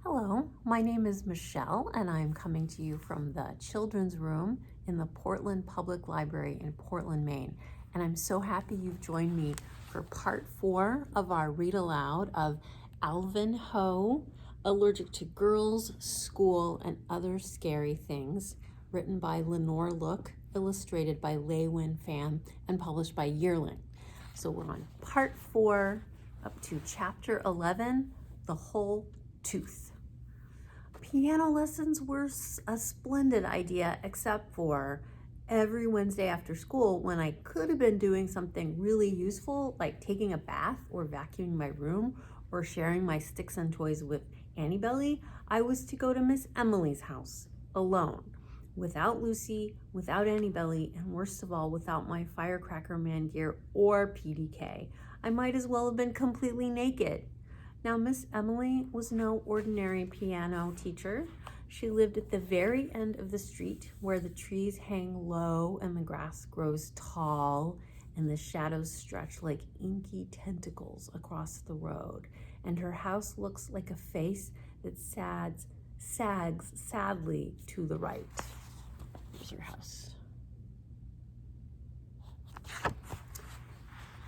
Hello, my name is Michele, and I'm coming to you from the children's room in the Portland Public Library in Portland, Maine. And I'm so happy you've joined me for part 4 of our read aloud of Alvin Ho, Allergic to Girls, School, and Other Scary Things, written by Lenore Look, illustrated by LuUyen Pham, and published by Yearling. So we're on part 4 up to chapter 11, The Whole Tooth. Piano lessons were a splendid idea, except for every Wednesday after school when I could have been doing something really useful, like taking a bath or vacuuming my room or sharing my sticks and toys with Annie Belly. I was to go to Miss Emily's house alone, without Lucy, without Annie Belly, and worst of all, without my Firecracker Man gear or PDK. I might as well have been completely naked. Now, Miss Emily was no ordinary piano teacher. She lived at the very end of the street where the trees hang low and the grass grows tall and the shadows stretch like inky tentacles across the road. And her house looks like a face that sags sadly to the right. Here's her house.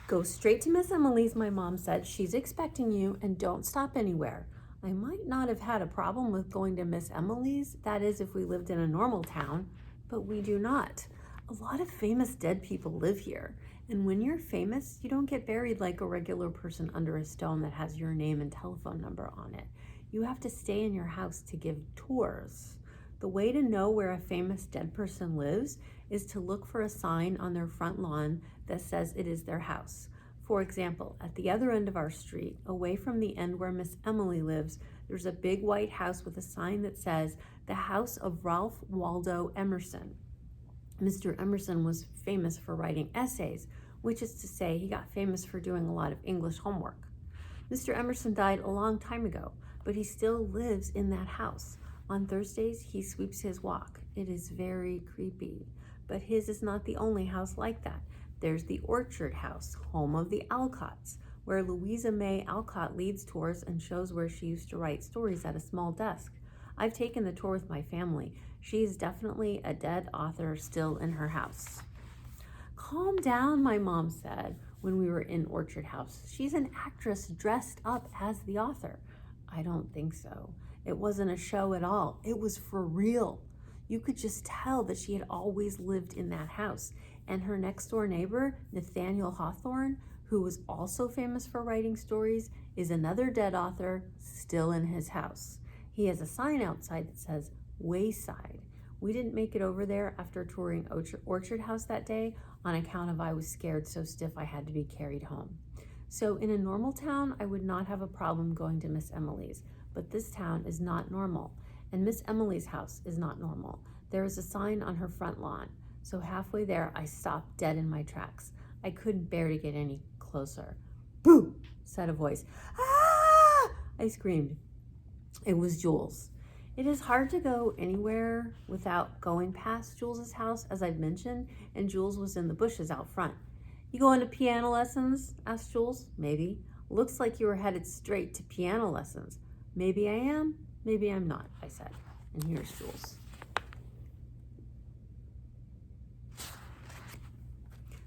Go straight to Miss Emily's, my mom said. She's expecting you, and don't stop anywhere. I might not have had a problem with going to Miss Emily's, that is if we lived in a normal town, but we do not. A lot of famous dead people live here, and when you're famous, you don't get buried like a regular person under a stone that has your name and telephone number on it. You have to stay in your house to give tours. The way to know where a famous dead person lives is to look for a sign on their front lawn that says it is their house. For example, at the other end of our street, away from the end where Miss Emily lives, there's a big white house with a sign that says, "The House of Ralph Waldo Emerson." Mr. Emerson was famous for writing essays, which is to say he got famous for doing a lot of English homework. Mr. Emerson died a long time ago, but he still lives in that house. On Thursdays, he sweeps his walk. It is very creepy, but his is not the only house like that. There's the Orchard House, home of the Alcotts, where Louisa May Alcott leads tours and shows where she used to write stories at a small desk. I've taken the tour with my family. She is definitely a dead author still in her house. Calm down, my mom said when we were in Orchard House. She's an actress dressed up as the author. I don't think so. It wasn't a show at all. It was for real. You could just tell that she had always lived in that house. And her next door neighbor, Nathaniel Hawthorne, who was also famous for writing stories, is another dead author still in his house. He has a sign outside that says Wayside. We didn't make it over there after touring Orchard House that day on account of I was scared so stiff I had to be carried home. So in a normal town, I would not have a problem going to Miss Emily's, but this town is not normal, and Miss Emily's house is not normal. There is a sign on her front lawn, so halfway there, I stopped dead in my tracks. I couldn't bear to get any closer. Boo! Said a voice. Ah! I screamed. It was Jules. It is hard to go anywhere without going past Jules's house, as I've mentioned, and Jules was in the bushes out front. You going to piano lessons? Asked Jules. Maybe. Looks like you were headed straight to piano lessons. Maybe I am, maybe I'm not, I said. And here's Jules.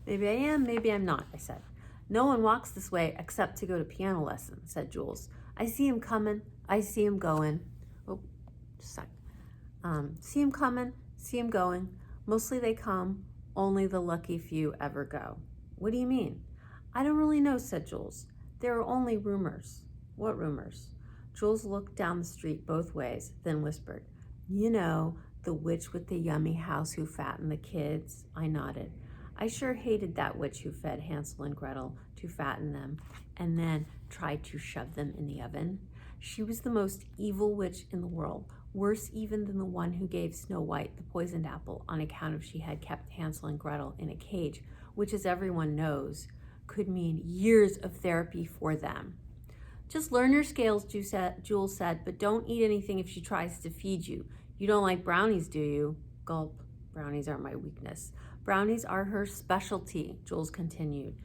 Maybe I am, maybe I'm not, I said. No one walks this way except to go to piano lessons, said Jules. I see him coming, I see him going. Oh, just a sec. See him coming, see him going. Mostly they come, only the lucky few ever go. What do you mean? I don't really know, said Jules. There are only rumors. What rumors? Jules looked down the street both ways, then whispered, You know, the witch with the yummy house who fattened the kids. I nodded. I sure hated that witch who fed Hansel and Gretel to fatten them and then tried to shove them in the oven. She was the most evil witch in the world, worse even than the one who gave Snow White the poisoned apple on account of she had kept Hansel and Gretel in a cage, which, as everyone knows, could mean years of therapy for them. Just learn your scales, Jules said, but don't eat anything if she tries to feed you. You don't like brownies, do you? Gulp. Brownies are my weakness. Brownies are her specialty, Jules continued.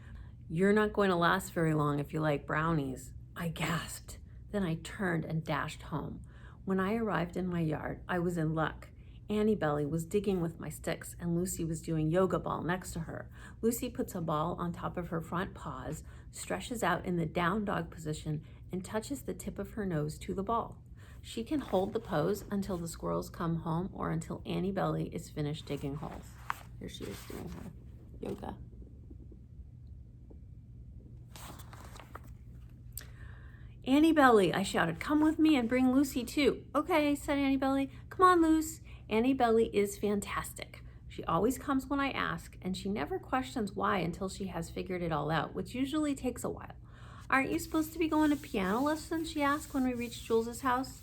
You're not going to last very long if you like brownies. I gasped. Then I turned and dashed home. When I arrived in my yard, I was in luck. Annie Belly was digging with my sticks, and Lucy was doing yoga ball next to her. Lucy puts a ball on top of her front paws, stretches out in the down dog position, and touches the tip of her nose to the ball. She can hold the pose until the squirrels come home or until Annie Belly is finished digging holes. Here she is doing her yoga. Annie Belly, I shouted, come with me and bring Lucy too. Okay, said Annie Belly. Come on, Luce. Annie Belly is fantastic. She always comes when I ask, and she never questions why until she has figured it all out, which usually takes a while. Aren't you supposed to be going to piano lessons? She asked when we reached Jules's house.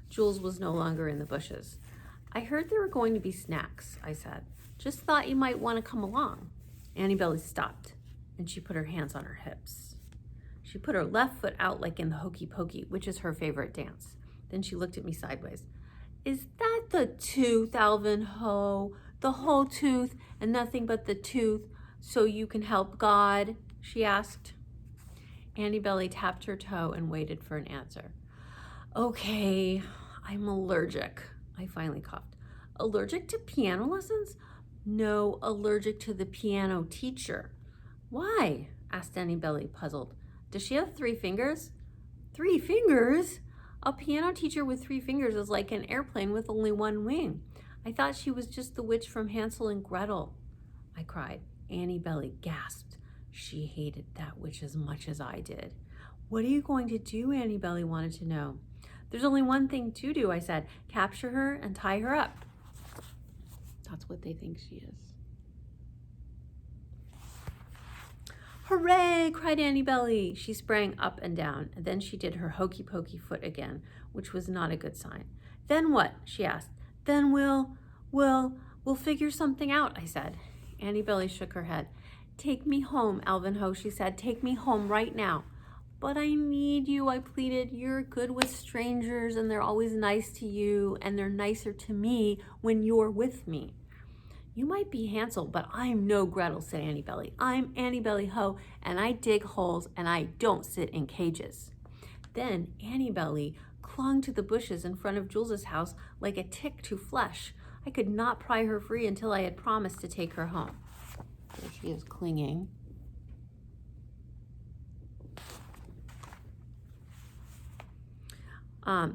Jules was no longer in the bushes. I heard there were going to be snacks, I said. Just thought you might want to come along. Annie Belly stopped, and she put her hands on her hips. She put her left foot out like in the hokey pokey, which is her favorite dance. Then she looked at me sideways. Is that the tooth, Alvin Ho? The whole tooth and nothing but the tooth so you can help God? She asked. Annie Belly tapped her toe and waited for an answer. Okay, I'm allergic, I finally coughed. Allergic to piano lessons? No, allergic to the piano teacher. Why? Asked Annie Belly, puzzled. Does she have 3 fingers? 3 fingers? A piano teacher with 3 fingers is like an airplane with only 1 wing. I thought she was just the witch from Hansel and Gretel, I cried. Annie Belly gasped. She hated that witch as much as I did. What are you going to do? Annie Belly wanted to know. There's only one thing to do, I said. Capture her and tie her up. That's what they think she is. Hooray, cried Annie Belly. She sprang up and down, and then she did her hokey pokey foot again, which was not a good sign. Then what? She asked. Then we'll figure something out, I said. Annie Belly shook her head. Take me home, Alvin Ho, she said. Take me home right now. But I need you, I pleaded. You're good with strangers, and they're always nice to you, and they're nicer to me when you're with me. You might be Hansel, but I'm no Gretel, said Annie Belly. I'm Annie Belly Ho, and I dig holes, and I don't sit in cages. Then Annie Belly clung to the bushes in front of Jules's house like a tick to flesh. I could not pry her free until I had promised to take her home. There she is clinging.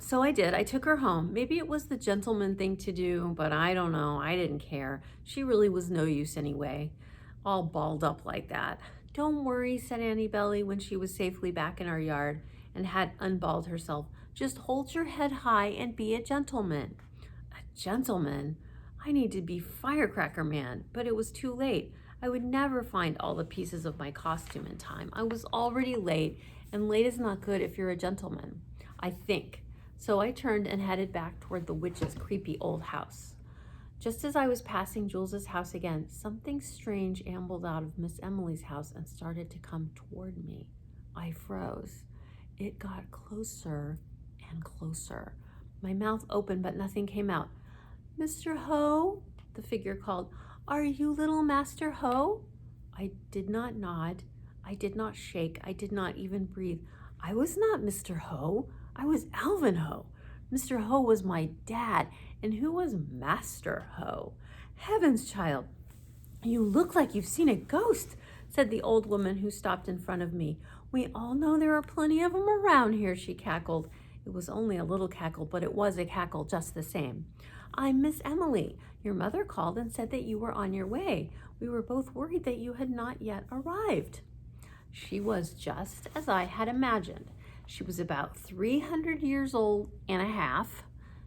So I did. I took her home. Maybe it was the gentleman thing to do, but I don't know. I didn't care. She really was no use anyway, all balled up like that. Don't worry, said Annie Belly when she was safely back in our yard and had unballed herself. Just hold your head high and be a gentleman. A gentleman? I need to be Firecracker Man, but it was too late. I would never find all the pieces of my costume in time. I was already late, and late is not good if you're a gentleman, I think. So I turned and headed back toward the witch's creepy old house. Just as I was passing Jules's house again, something strange ambled out of Miss Emily's house and started to come toward me. I froze. It got closer and closer. My mouth opened, but nothing came out. Mr. Ho? The figure called. Are you little Master Ho? I did not nod. I did not shake. I did not even breathe. I was not Mr. Ho. I was Alvin Ho. Mr. Ho was my dad. And who was Master Ho? Heavens, child, you look like you've seen a ghost, said the old woman who stopped in front of me. We all know there are plenty of them around here, she cackled. It was only a little cackle, but it was a cackle just the same. I'm Miss Emily. Your mother called and said that you were on your way. We were both worried that you had not yet arrived. She was just as I had imagined. She was about 300 years old and a half.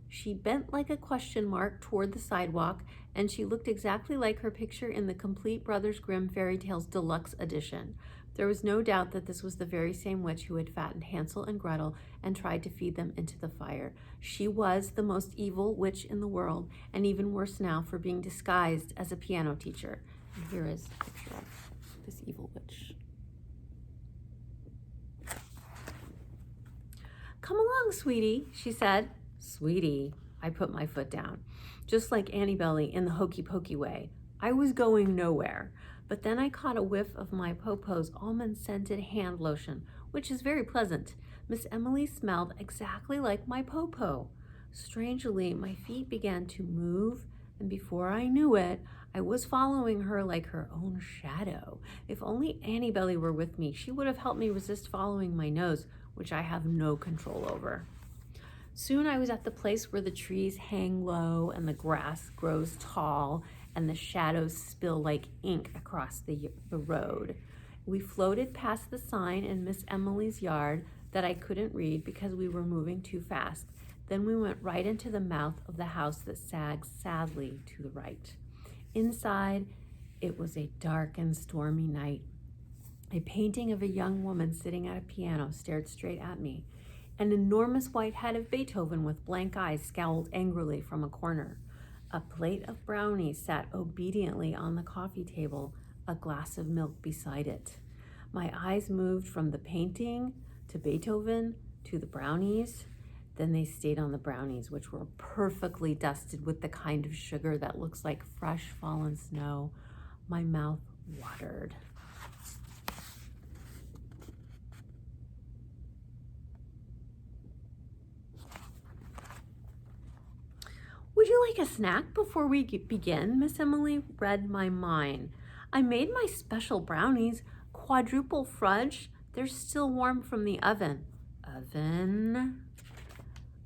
She bent like a question mark toward the sidewalk, and she looked exactly like her picture in the Complete Brothers Grimm Fairy Tales Deluxe Edition. There was no doubt that this was the very same witch who had fattened Hansel and Gretel and tried to feed them into the fire. She was the most evil witch in the world, and even worse now for being disguised as a piano teacher. And here is a picture of this evil witch. Come along, sweetie, she said. Sweetie, I put my foot down, just like Annie Belly in the hokey pokey way. I was going nowhere. But then I caught a whiff of my Popo's almond-scented hand lotion, which is very pleasant. Miss Emily smelled exactly like my popo. Strangely, my feet began to move, and before I knew it, I was following her like her own shadow. If only Annie Belly were with me, she would have helped me resist following my nose, which I have no control over. Soon I was at the place where the trees hang low and the grass grows tall and the shadows spill like ink across the road. We floated past the sign in Miss Emily's yard that I couldn't read because we were moving too fast. Then we went right into the mouth of the house that sags sadly to the right. Inside, it was a dark and stormy night. A painting of a young woman sitting at a piano stared straight at me. An enormous white head of Beethoven with blank eyes scowled angrily from a corner. A plate of brownies sat obediently on the coffee table, a glass of milk beside it. My eyes moved from the painting to Beethoven to the brownies. Then they stayed on the brownies, which were perfectly dusted with the kind of sugar that looks like fresh fallen snow. My mouth watered. Would you like a snack before we begin? Miss Emily read my mind. I made my special brownies, quadruple fudge. They're still warm from the oven. Oven?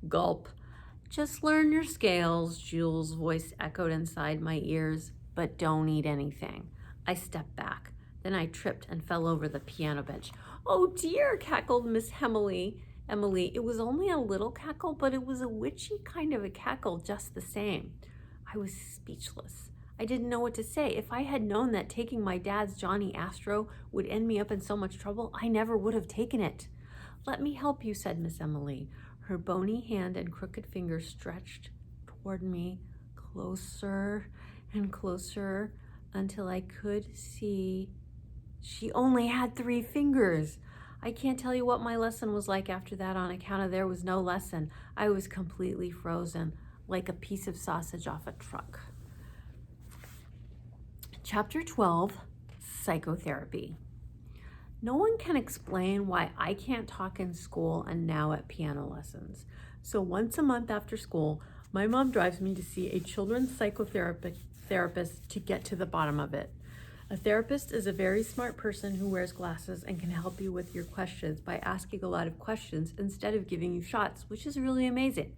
Gulp. Just learn your scales, Jules' voice echoed inside my ears, but don't eat anything. I stepped back. Then I tripped and fell over the piano bench. Oh dear, cackled Miss Emily. It was only a little cackle, but it was a witchy kind of a cackle just the same. I was speechless. I didn't know what to say. If I had known that taking my dad's Johnny Astro would end me up in so much trouble, I never would have taken it. Let me help you, said Miss Emily. Her bony hand and crooked finger stretched toward me, closer and closer, until I could see she only had 3 fingers. I can't tell you what my lesson was like after that on account of there was no lesson. I was completely frozen, like a piece of sausage off a truck. Chapter 12, Psychotherapy. No one can explain why I can't talk in school and now at piano lessons. So once a month after school, my mom drives me to see a children's psychotherapist to get to the bottom of it. A therapist is a very smart person who wears glasses and can help you with your questions by asking a lot of questions instead of giving you shots, which is really amazing.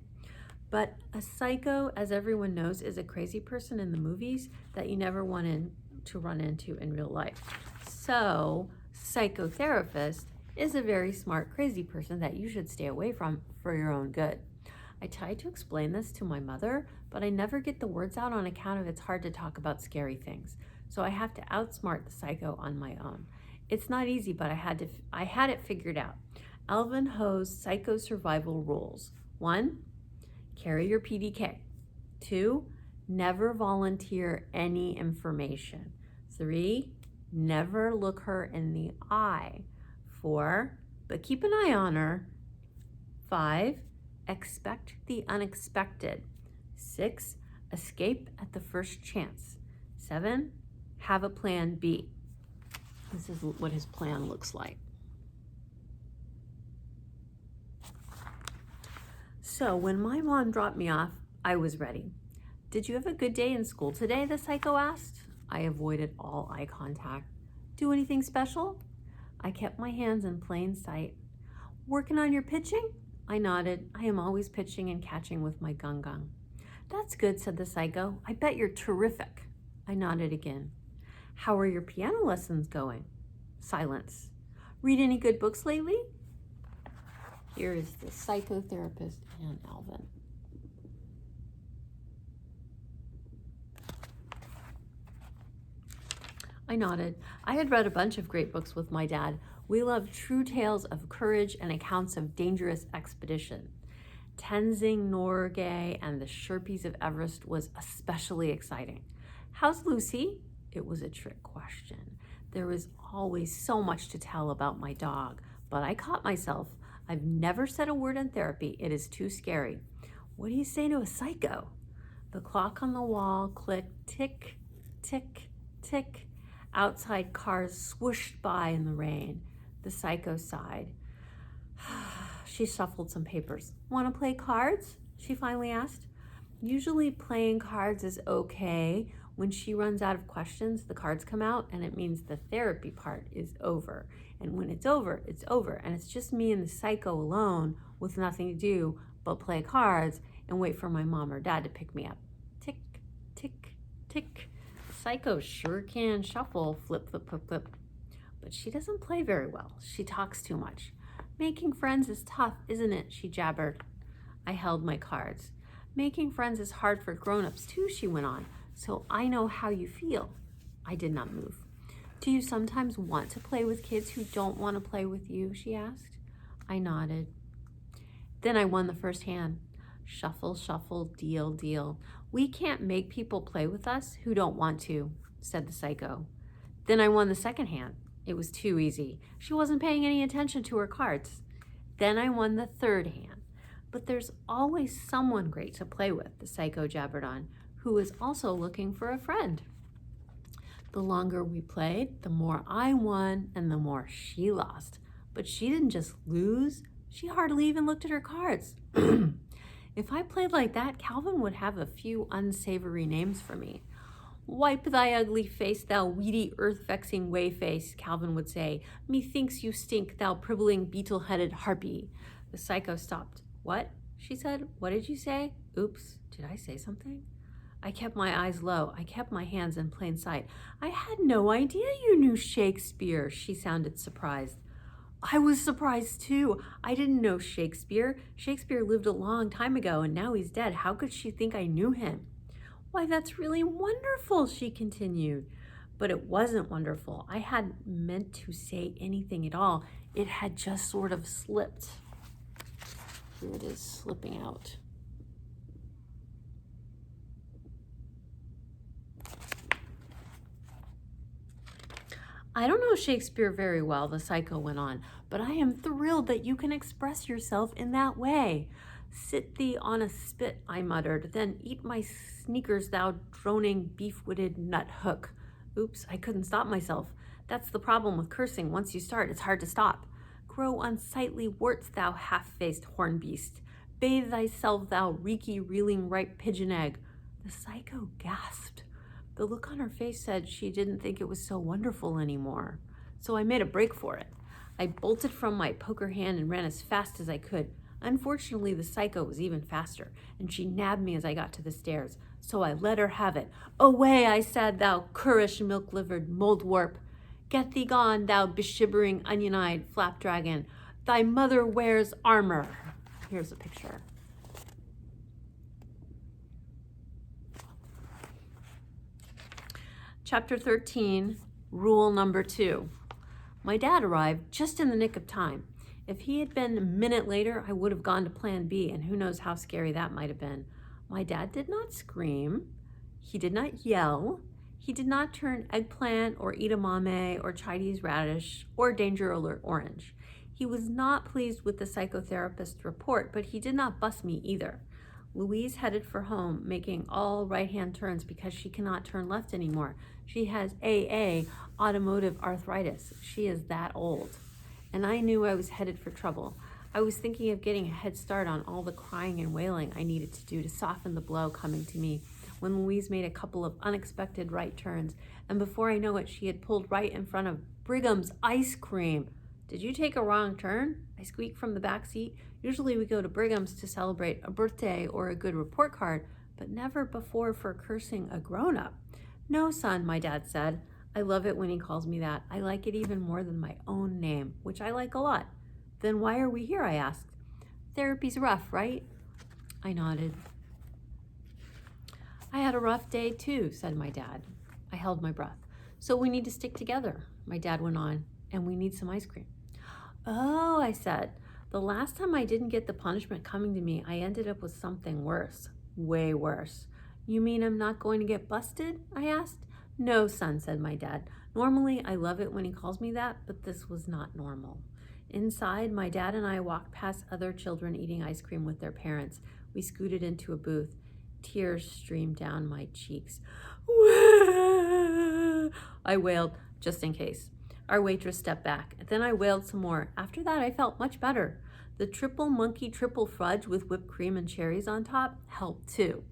But a psycho, as everyone knows, is a crazy person in the movies that you never want to run into in real life. So, psychotherapist is a very smart, crazy person that you should stay away from for your own good. I tried to explain this to my mother, but I never get the words out on account of it's hard to talk about scary things. So I have to outsmart the psycho on my own. It's not easy, but I had it figured out. Alvin Ho's psycho survival rules. 1, carry your PDK. 2, never volunteer any information. 3, never look her in the eye. 4, but keep an eye on her. 5, expect the unexpected. 6, escape at the first chance. 7, have a plan B. This is what his plan looks like. So when my mom dropped me off, I was ready. Did you have a good day in school today? The psycho asked. I avoided all eye contact. Do anything special? I kept my hands in plain sight. Working on your pitching? I nodded. I am always pitching and catching with my gung. That's good, said the psycho. I bet you're terrific. I nodded again. How are your piano lessons going? Silence. Read any good books lately? Here is the psychotherapist and Alvin. I nodded. I had read a bunch of great books with my dad. We loved true tales of courage and accounts of dangerous expedition. Tenzing Norgay and the Sherpies of Everest was especially exciting. How's Lucy? It was a trick question. There was always so much to tell about my dog, but I caught myself. I've never said a word in therapy. It is too scary. What do you say to a psycho? The clock on the wall clicked, tick, tick, tick. Outside cars swooshed by in the rain. The psycho sighed. She shuffled some papers. Want to play cards? She finally asked. Usually playing cards is okay. When she runs out of questions, the cards come out, and it means the therapy part is over. And when it's over, it's over. And it's just me and the psycho alone with nothing to do but play cards and wait for my mom or dad to pick me up. Tick, tick, tick. Psycho sure can shuffle, flip, flip, flip, flip. But she doesn't play very well. She talks too much. Making friends is tough, isn't it? She jabbered. I held my cards. Making friends is hard for grown-ups too, she went on. So I know how you feel. I did not move. Do you sometimes want to play with kids who don't want to play with you? She asked. I nodded. Then I won the first hand. Shuffle, shuffle, deal, deal. We can't make people play with us who don't want to, said the psycho. Then I won the second hand. It was too easy. She wasn't paying any attention to her cards. Then I won the third hand. But there's always someone great to play with, the psycho jabbered on, who was also looking for a friend. The longer we played, the more I won and the more she lost. But she didn't just lose. She hardly even looked at her cards. If I played like that, Calvin would have a few unsavory names for me. Wipe thy ugly face, thou weedy, earth-vexing way-face, Calvin would say. Methinks you stink, thou pribbling, beetle-headed harpy. The psycho stopped. What? She said. What did you say? Oops, did I say something? I kept my eyes low. I kept my hands in plain sight. I had no idea you knew Shakespeare, she sounded surprised. I was surprised too. I didn't know Shakespeare. Shakespeare lived a long time ago and now he's dead. How could she think I knew him? Why, that's really wonderful, she continued. But it wasn't wonderful. I hadn't meant to say anything at all. It had just sort of slipped. Here it is, slipping out. I don't know Shakespeare very well, the psycho went on, but I am thrilled that you can express yourself in that way. Sit thee on a spit, I muttered, then eat my sneakers, thou droning, beef-witted nut-hook. Oops, I couldn't stop myself. That's the problem with cursing. Once you start, it's hard to stop. Grow unsightly warts, thou half-faced horn beast. Bathe thyself, thou reeky, reeling, ripe pigeon egg. The psycho gasped. The look on her face said she didn't think it was so wonderful anymore. So I made a break for it. I bolted from my poker hand and ran as fast as I could. Unfortunately, the psycho was even faster, and she nabbed me as I got to the stairs. So I let her have it. Away, I said, thou currish, milk-livered moldwarp. Get thee gone, thou beshibbering, onion-eyed flapdragon. Thy mother wears armor. Here's a picture. Chapter 13, rule number 2. My dad arrived just in the nick of time. If he had been a minute later, I would have gone to plan B, and who knows how scary that might have been. My dad did not scream. He did not yell. He did not turn eggplant or edamame or Chinese radish or danger alert orange. He was not pleased with the psychotherapist's report, but he did not bust me either. Louise headed for home, making all right-hand turns because she cannot turn left anymore. She has AA, automotive arthritis. She is that old. And I knew I was headed for trouble. I was thinking of getting a head start on all the crying and wailing I needed to do to soften the blow coming to me when Louise made a couple of unexpected right turns, and before I know it, she had pulled right in front of Brigham's ice cream. Did you take a wrong turn? I squeaked from the back seat. Usually we go to Brigham's to celebrate a birthday or a good report card, but never before for cursing a grown-up. No, son, my dad said. I love it when he calls me that. I like it even more than my own name, which I like a lot. Then why are we here, I asked. Therapy's rough, right? I nodded. I had a rough day too, said my dad. I held my breath. So we need to stick together, my dad went on, and we need some ice cream. Oh, I said. The last time I didn't get the punishment coming to me, I ended up with something worse. Way worse. You mean I'm not going to get busted? I asked. No, son, said my dad. Normally, I love it when he calls me that, but this was not normal. Inside, my dad and I walked past other children eating ice cream with their parents. We scooted into a booth. Tears streamed down my cheeks. I wailed, just in case. Our waitress stepped back. Then I wailed some more. After that, I felt much better. The triple monkey triple fudge with whipped cream and cherries on top helped too.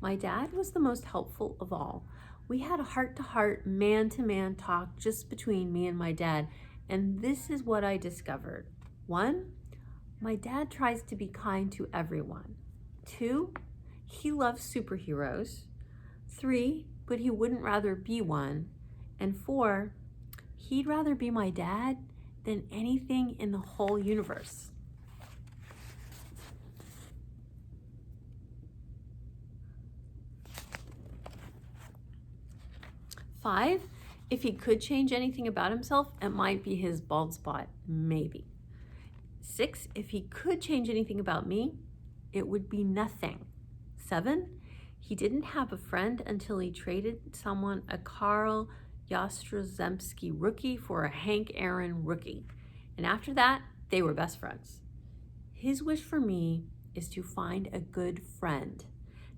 My dad was the most helpful of all. We had a heart-to-heart, man-to-man talk just between me and my dad, and this is what I discovered. 1, my dad tries to be kind to everyone. 2, he loves superheroes. 3, but he wouldn't rather be one. And 4, he'd rather be my dad than anything in the whole universe. 5, if he could change anything about himself, it might be his bald spot, maybe. 6, if he could change anything about me, it would be nothing. 7, he didn't have a friend until he traded someone a Carl Yastrzemski rookie for a Hank Aaron rookie. And after that, they were best friends. His wish for me is to find a good friend.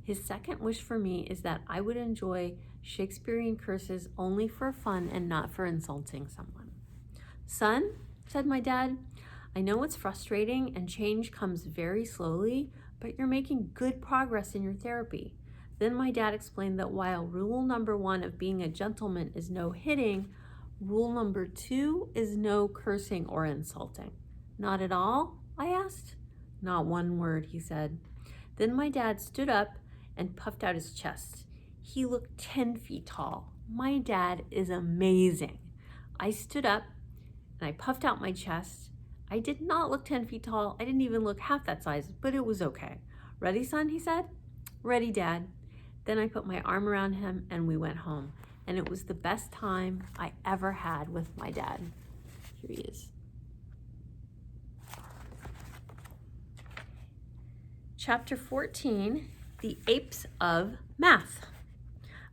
His second wish for me is that I would enjoy Shakespearean curses only for fun and not for insulting someone. Son, said my dad, I know it's frustrating and change comes very slowly, but you're making good progress in your therapy. Then my dad explained that while rule number 1 of being a gentleman is no hitting, rule number 2 is no cursing or insulting. Not at all? I asked. Not one word, he said. Then my dad stood up and puffed out his chest. He looked 10 feet tall. My dad is amazing. I stood up and I puffed out my chest. I did not look 10 feet tall. I didn't even look half that size, but it was okay. Ready, son, he said. Ready, Dad. Then I put my arm around him and we went home. And it was the best time I ever had with my dad. Here he is. Chapter 14, The Apes of Math.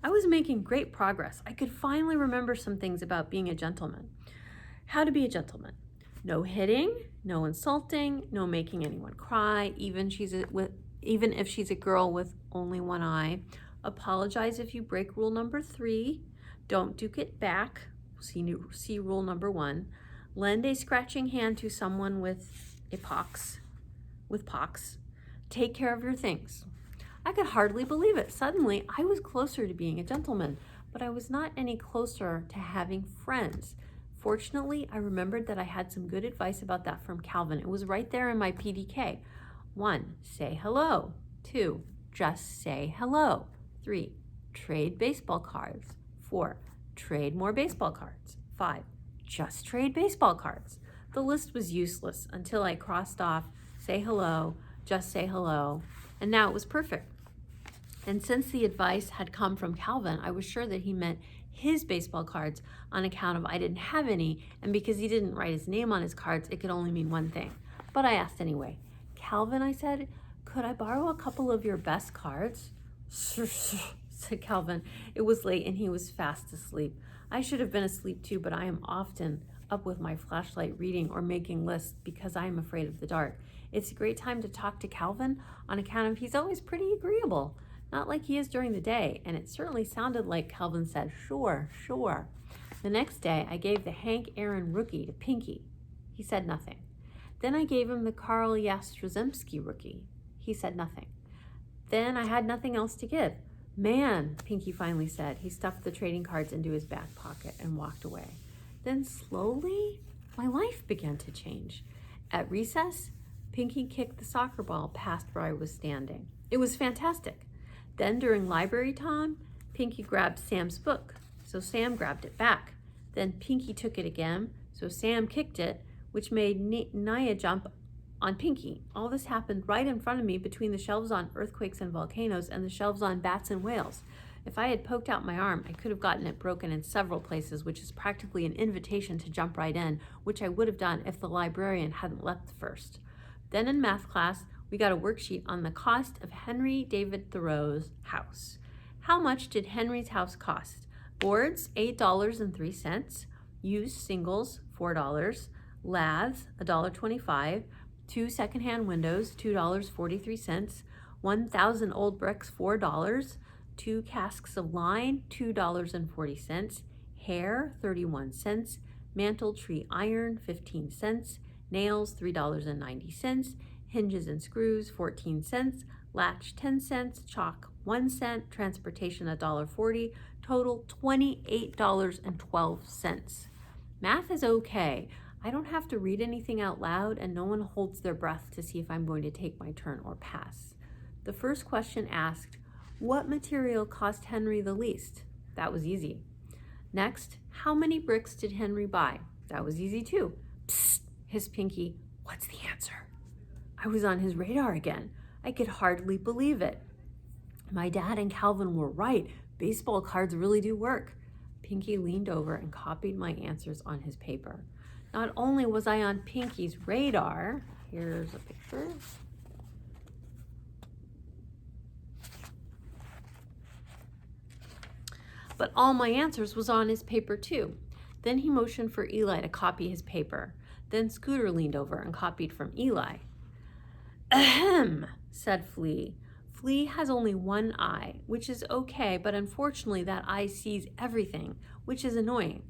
I was making great progress. I could finally remember some things about being a gentleman. How to be a gentleman. No hitting, no insulting, no making anyone cry, even if she's a girl with only one eye. Apologize if you break rule number 3. Don't duke it back. See rule number 1. Lend a scratching hand to someone with pox. Take care of your things. I could hardly believe it. Suddenly, I was closer to being a gentleman, but I was not any closer to having friends. Fortunately, I remembered that I had some good advice about that from Calvin. It was right there in my PDK. 1, say hello. 2, just say hello. 3, trade baseball cards. 4, trade more baseball cards. 5, just trade baseball cards. The list was useless until I crossed off say hello, just say hello, and now it was perfect. And since the advice had come from Calvin, I was sure that he meant his baseball cards on account of I didn't have any, and because he didn't write his name on his cards, it could only mean one thing. But I asked anyway. Calvin, I said, could I borrow a couple of your best cards? Said Calvin. It was late and he was fast asleep. I should have been asleep too, but I am often up with my flashlight reading or making lists because I am afraid of the dark. It's a great time to talk to Calvin on account of he's always pretty agreeable. Not like he is during the day, and it certainly sounded like Calvin said, sure. The next day, I gave the Hank Aaron rookie to Pinky. He said nothing. Then I gave him the Carl Yastrzemski rookie. He said nothing. Then I had nothing else to give. Man, Pinky finally said. He stuffed the trading cards into his back pocket and walked away. Then slowly, my life began to change. At recess, Pinky kicked the soccer ball past where I was standing. It was fantastic. Then during library time, Pinky grabbed Sam's book, so Sam grabbed it back. Then Pinky took it again, so Sam kicked it, which made Naya jump on Pinky. All this happened right in front of me between the shelves on earthquakes and volcanoes and the shelves on bats and whales. If I had poked out my arm, I could have gotten it broken in several places, which is practically an invitation to jump right in, which I would have done if the librarian hadn't left first. Then in math class, we got a worksheet on the cost of Henry David Thoreau's house. How much did Henry's house cost? Boards, $8.03. Used singles, $4. Laths, $1.25. 2 secondhand windows, $2.43. 1,000 old bricks, $4. 2 casks of line, $2.40. Hair, 31 cents. Mantle tree iron, 15 cents. nails, $3.90, hinges and screws, 14 cents, latch, 10 cents, chalk, 1 cent, transportation, $1.40, total $28.12. Math is okay. I don't have to read anything out loud, and no one holds their breath to see if I'm going to take my turn or pass. The first question asked, what material cost Henry the least? That was easy. Next, how many bricks did Henry buy? That was easy too. Psst, hissed Pinky. What's the answer? I was on his radar again. I could hardly believe it. My dad and Calvin were right. Baseball cards really do work. Pinky leaned over and copied my answers on his paper. Not only was I on Pinky's radar, here's a picture, but all my answers was on his paper too. Then he motioned for Eli to copy his paper. Then Scooter leaned over and copied from Eli. Ahem, said Flea. Flea has only one eye, which is okay, but unfortunately that eye sees everything, which is annoying.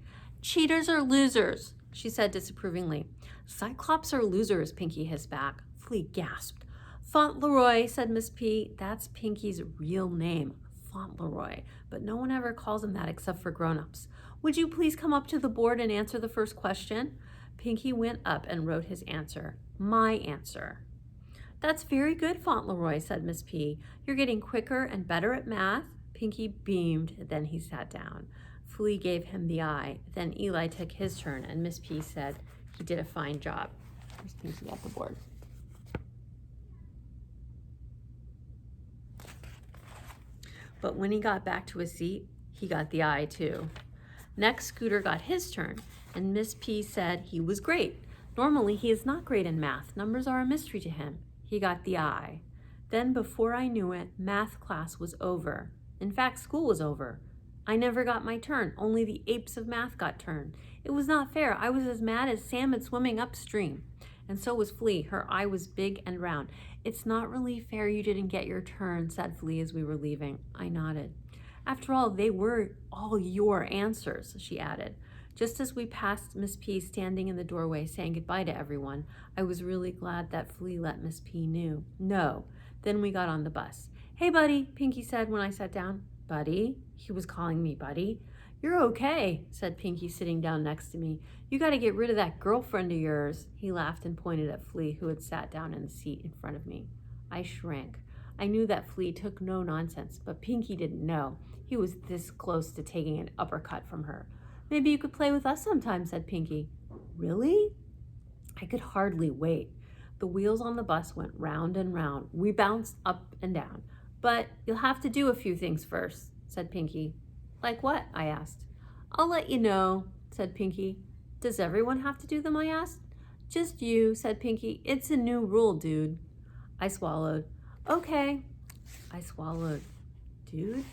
Cheaters are losers, she said disapprovingly. Cyclops are losers, Pinky hissed back. Flea gasped. Fauntleroy, said Miss P. That's Pinky's real name, Fauntleroy, but no one ever calls him that except for grown-ups. Would you please come up to the board and answer the first question? Pinky went up and wrote his answer, my answer. That's very good, Fauntleroy, said Miss P. You're getting quicker and better at math. Pinky beamed, then he sat down. Flea gave him the eye. Then Eli took his turn, and Miss P said he did a fine job. Here's Pinky at the board. But when he got back to his seat, he got the eye too. Next, Scooter got his turn, and Miss P said he was great. Normally, he is not great in math. Numbers are a mystery to him. He got the eye. Then, before I knew it, math class was over. In fact, school was over. I never got my turn. Only the apes of math got turned. It was not fair. I was as mad as salmon swimming upstream. And so was Flea. Her eye was big and round. It's not really fair you didn't get your turn, said Flea as we were leaving. I nodded. After all, they were all your answers, she added. Just as we passed Miss P standing in the doorway saying goodbye to everyone, I was really glad that Flea let Miss P know. Then we got on the bus. Hey, buddy, Pinky said when I sat down. Buddy? He was calling me buddy. You're okay, said Pinky sitting down next to me. You got to get rid of that girlfriend of yours. He laughed and pointed at Flea, who had sat down in the seat in front of me. I shrank. I knew that Flea took no nonsense, but Pinky didn't know. He was this close to taking an uppercut from her. Maybe you could play with us sometime, said Pinky. Really? I could hardly wait. The wheels on the bus went round and round. We bounced up and down. But you'll have to do a few things first, said Pinky. Like what? I asked. I'll let you know, said Pinky. Does everyone have to do them? I asked. Just you, said Pinky. It's a new rule, dude. I swallowed. Okay. I swallowed. Dude?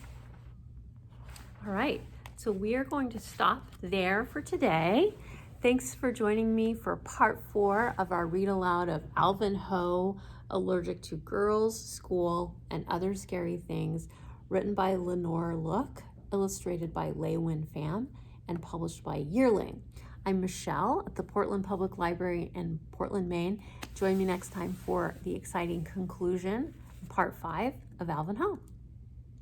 All right. So we are going to stop there for today. Thanks for joining me for part 4 of our read aloud of Alvin Ho, Allergic to Girls, School, and Other Scary Things, written by Lenore Look, illustrated by LuUyen Pham, and published by Yearling. I'm Michele at the Portland Public Library in Portland, Maine. Join me next time for the exciting conclusion, part 5 of Alvin Ho.